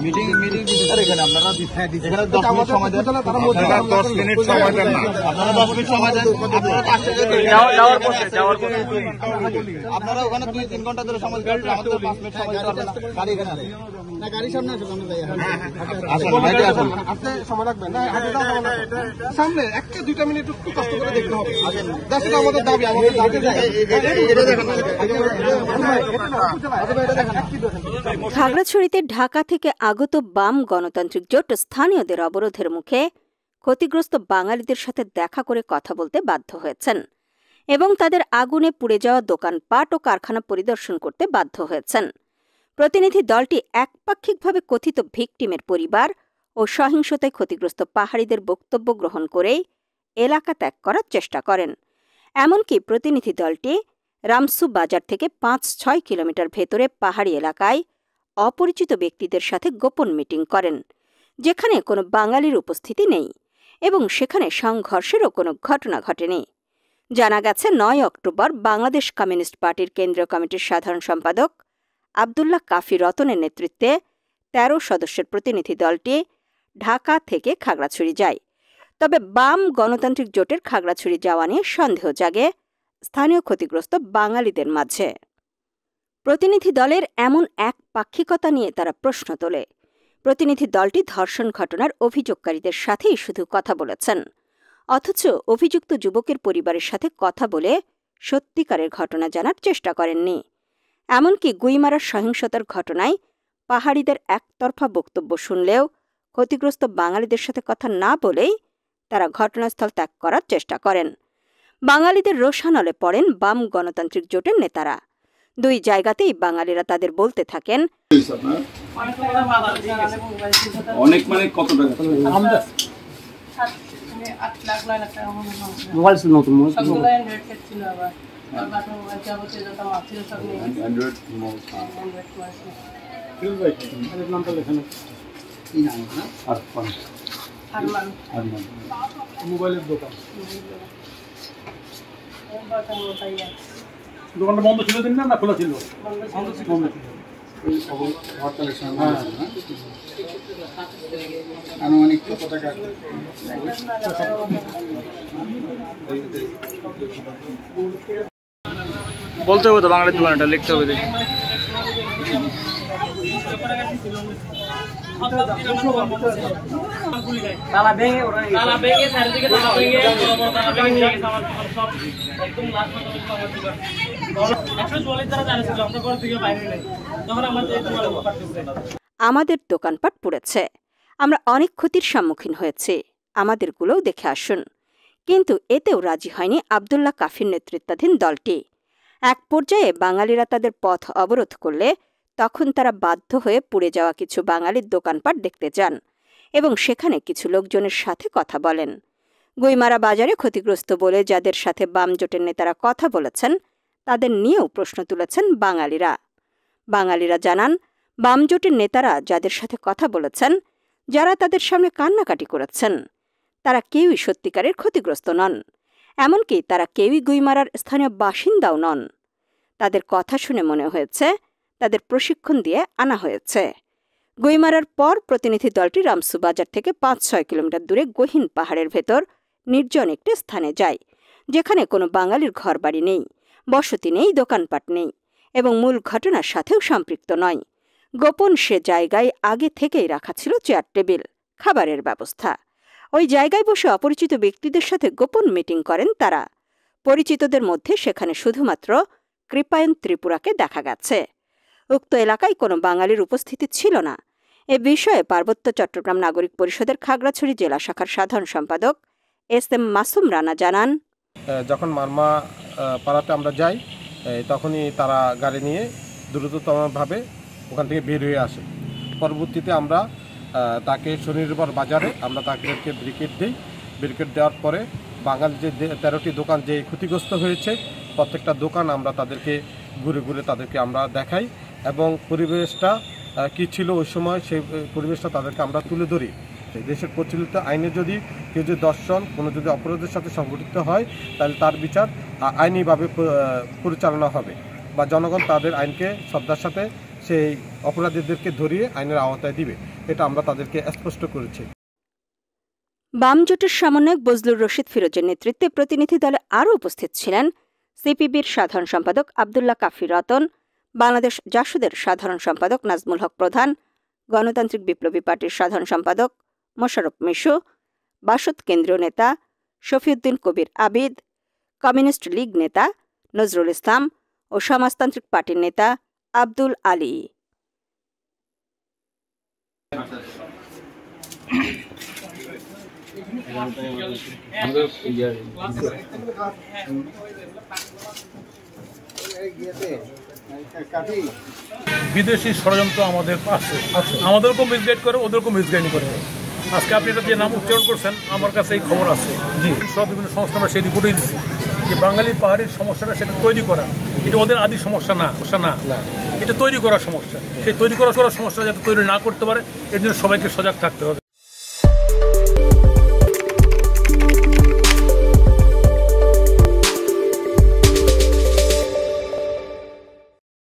Meeting আর এখানে আপনারা এখানে 10 মিনিট সময় দেন, 10 মিনিট সময় দেন না, আপনারা 10 মিনিট সময় দেন, আপনারা 5 টাকা যাওয়ার পথে আপনারা ওখানে 2-3 ঘন্টা ধরে সময় দেন, আমাদের 5 মিনিট সময় দিতে পারবেন না। গাড়ি এখানে আছে না, গাড়ি সামনে আছে, সামনে যাই আসুন ভাইকে আসুন, আপনি সময় রাখবেন না, হাতে দাও সামনে 1-2 মিনিট একটু কষ্ট করে দেখতে হবে। দেশে আমাদের দাবি, আমাদের দাবি এটা দেখেন। খাগড়াছড়িতে ঢাকা থেকে আগত বাম গণতান্ত্রিক জোট স্থানীয়দের অবরোধের মুখে ক্ষতিগ্রস্ত বাঙালিদের সাথে দেখা করে কথা বলতে বাধ্য হয়েছেন এবং তাদের আগুনে পুড়ে যাওয়া দোকানপাট ও কারখানা পরিদর্শন করতে বাধ্য হয়েছেন। প্রতিনিধি দলটি একপাক্ষিকভাবে কথিত ভিকটিমের পরিবার ও সহিংসতায় ক্ষতিগ্রস্ত পাহাড়িদের বক্তব্য গ্রহণ করেই এলাকা ত্যাগ করার চেষ্টা করেন। এমনকি প্রতিনিধি দলটি রামসু বাজার থেকে 5-6 কিলোমিটার ভেতরে পাহাড়ি এলাকায় অপরিচিত ব্যক্তিদের সাথে গোপন মিটিং করেন, যেখানে কোনো বাঙালির উপস্থিতি নেই এবং সেখানে সংঘর্ষেরও কোনো ঘটনা ঘটেনি। জানা গেছে 9 অক্টোবর বাংলাদেশ কমিউনিস্ট পার্টির কেন্দ্রীয় কমিটির সাধারণ সম্পাদক আবদুল্লাহ কাফি রতনের নেতৃত্বে 13 সদস্যের প্রতিনিধি দলটি ঢাকা থেকে খাগড়াছড়ি যায়। তবে বাম গণতান্ত্রিক জোটের খাগড়াছড়ি যাওয়া নিয়ে সন্দেহ জাগে স্থানীয় ক্ষতিগ্রস্ত বাঙালিদের মাঝে। প্রতিনিধি দলের এমন একপাক্ষিকতা নিয়ে তারা প্রশ্ন তোলে। প্রতিনিধি দলটি ধর্ষণ ঘটনার অভিযোগকারীদের সাথেই শুধু কথা বলেছেন, অথচ অভিযুক্ত যুবকের পরিবারের সাথে কথা বলে সত্যিকারের ঘটনা জানার চেষ্টা করেননি। এমনকি গুইমারার সহিংসতার ঘটনায় পাহাড়িদের একতরফা বক্তব্য শুনলেও ক্ষতিগ্রস্ত বাঙালিদের সাথে কথা না বলেই তারা ঘটনাস্থল ত্যাগ করার চেষ্টা করেন। বাঙালিদের রোষানলে পড়েন বাম গণতান্ত্রিক জোটের নেতারা। 2 জায়গাতেই বাঙালিরা তাদের বলতে থাকেন, অনেক মানে কত টাকা মোবাইল ছিল, নতুন মোবাইল ছিল, আবার মোবাইল যাবতীয় যত ছিল সব নিয়ে অ্যান্ড্রয়েড মোবাইল নামটা লেখেন কি নাম না আরমান মোবাইলের দোকান। দোকানটা বন্ধ ছিল দিন না খোলা ছিল? বন্ধ ছিল। আনুমানিক কত টাকা বলতে হবে তো? বাংলার দোকানটা লিখতে হবে দেখি। তালা ভেঙে চারিদিকে তালা ভেঙে তালা ভেঙে নিয়ে গেছে আমার সব একদম লাস্ট আমাদের দোকানপাট পুড়েছে, আমরা অনেক ক্ষতির সম্মুখীন হয়েছি, আমাদেরগুলোও দেখে আসুন। কিন্তু এতেও রাজি হয়নি আবদুল্লাহ কাফির নেতৃত্বাধীন দলটি। এক পর্যায়ে বাঙালিরা তাদের পথ অবরোধ করলে তখন তারা বাধ্য হয়ে পুড়ে যাওয়া কিছু বাঙালির দোকানপাট দেখতে যান এবং সেখানে কিছু লোকজনের সাথে কথা বলেন। গুইমারা বাজারে ক্ষতিগ্রস্ত বলে যাদের সাথে বাম জোটের নেতারা কথা বলেছেন তাদের নিয়েও প্রশ্ন তুলেছেন বাঙালিরা জানান, বাম জোটের নেতারা যাদের সাথে কথা বলেছেন, যারা তাদের সামনে কান্নাকাটি করেছেন, তারা কেউই সত্যিকারের ক্ষতিগ্রস্ত নন। এমনকি তারা কেউই গুইমারার স্থানীয় বাসিন্দাও নন। তাদের কথা শুনে মনে হয়েছে তাদের প্রশিক্ষণ দিয়ে আনা হয়েছে। গুইমারার পর প্রতিনিধি দলটি রামসু বাজার থেকে 5-6 কিলোমিটার দূরে গহীন পাহাড়ের ভেতর নির্জন একটি স্থানে যায়, যেখানে কোনো বাঙালির ঘরবাড়ি নেই, বসতি নেই, দোকানপাট নেই এবং মূল ঘটনার সাথেও সম্পৃক্ত নয়। গোপন সে জায়গায় আগে থেকেই রাখা ছিল চেয়ার টেবিল, খাবারের ব্যবস্থা। ওই জায়গায় বসে অপরিচিত ব্যক্তিদের সাথে গোপন মিটিং করেন তারা। পরিচিতদের মধ্যে সেখানে শুধুমাত্র কৃপায়ন ত্রিপুরাকে দেখা গেছে। উক্ত এলাকায় কোনো বাঙালির উপস্থিতি ছিল না। এ বিষয়ে পার্বত্য চট্টগ্রাম নাগরিক পরিষদের খাগড়াছড়ি জেলা শাখার সাধারণ সম্পাদক এস.এম. মাসুম রানা জানান, যখন মারমা পাড়াতে আমরা যাই তখনই তারা গাড়ি নিয়ে দ্রুততমভাবে ওখান থেকে বের হয়ে আসে। পরবর্তীতে আমরা তাকে শনিবার বাজারে আমরা তাদেরকে ব্রিকেট দিই। ব্রিকেট দেওয়ার পরে বাঙালি যে 13টি দোকান যে ক্ষতিগ্রস্ত হয়েছে প্রত্যেকটা দোকান আমরা তাদেরকে ঘুরে ঘুরে তাদেরকে আমরা দেখাই এবং পরিবেশটা কী ছিল ওই সময় সেই পরিবেশটা তাদেরকে আমরা তুলে ধরি। দেশের প্রচলিত আইনে যদি কেউ যদি দর্শন কোনো যদি অপরাধের সাথে সংগঠিত হয় তাহলে তার বিচার আইনিভাবে পরিচালনা হবে বা জনগণ তাদের আইনকে শ্রদ্ধার সাথে সেই অপরাধীদেরকে ধরিয়ে আইনের আওতায় দিবে, এটা আমরা তাদেরকে স্পষ্ট করেছি। বাম জোটের সমন্বয়ক বজলুর রশিদ ফিরোজের নেতৃত্বে প্রতিনিধি দলে আরও উপস্থিত ছিলেন সিপিবির সাধারণ সম্পাদক আব্দুল্লাহ কাফি রতন, বাংলাদেশ জাসদের সাধারণ সম্পাদক নাজমুল হক প্রধান, গণতান্ত্রিক বিপ্লবী পার্টির সাধারণ সম্পাদক মোশাররফ মিশু, বাসদ কেন্দ্রীয় নেতা শফিউদ্দিন কবির আবিদ, কমিউনিস্ট লীগ নেতা নজরুল ইসলাম ও সমাজতান্ত্রিক পার্টির নেতা আব্দুল আলী। বিদেশি ষড়যন্ত্র আমাদের আছে, আমাদেরকেও মিসগাইড করে, ওদেরকেও মিসগাইড করে। আজকে আপনি এটা যে নাম উচ্চারণ করছেন, আমার কাছে এই খবর আছে, জি, সব বিভিন্ন সংস্থা আমরা সেই রিপোর্টেই দিচ্ছি যে বাঙালি পাহাড়ির সমস্যাটা সেটা তৈরি করা, এটা ওদের আদি সমস্যা না, এটা তৈরি করার সমস্যা। সেই তৈরি করার সমস্যা যাতে তৈরি না করতে পারে, এর জন্য সবাইকে সজাগ থাকতে হবে।